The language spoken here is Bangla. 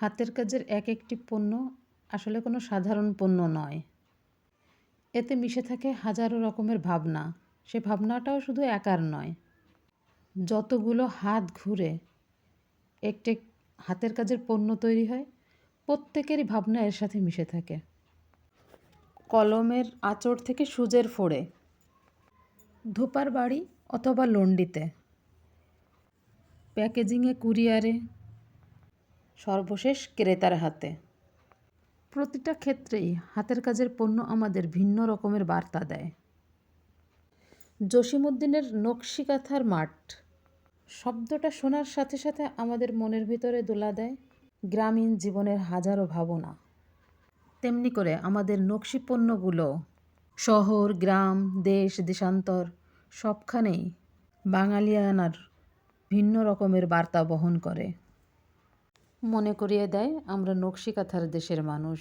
হাতের কাজের এক একটি পণ্য আসলে কোনো সাধারণ পণ্য নয়। এতে মিশে থাকে হাজারো রকমের ভাবনা। সে ভাবনাটাও শুধু একার নয়। যতগুলো হাত ঘুরে একটি হাতের কাজের পণ্য তৈরি হয়, প্রত্যেকেরই ভাবনা এর সাথে মিশে থাকে। কলমের আঁচড় থেকে সূচের ফোড়ে, ধোপার বাড়ি অথবা লন্ডিতে, প্যাকেজিংয়ে, কুরিয়ারে, সর্বশেষ ক্রেতার হাতে। প্রতিটা ক্ষেত্রেই হাতের কাজের পণ্য আমাদের ভিন্ন রকমের বার্তা দেয়। জসীমউদ্দিনের নকশি কাঁথার মাঠ শব্দটা শোনার সাথে সাথে আমাদের মনের ভিতরে দোলা দেয় গ্রামীণ জীবনের হাজারো ভাবনা। তেমনি করে আমাদের নকশি পণ্যগুলো শহর, গ্রাম, দেশ, দেশান্তর সবখানেই বাঙালিয়ানার ভিন্ন রকমের বার্তা বহন করে। মনে করিয়ে দেয় আমরা নকশি কাঁথার দেশের মানুষ।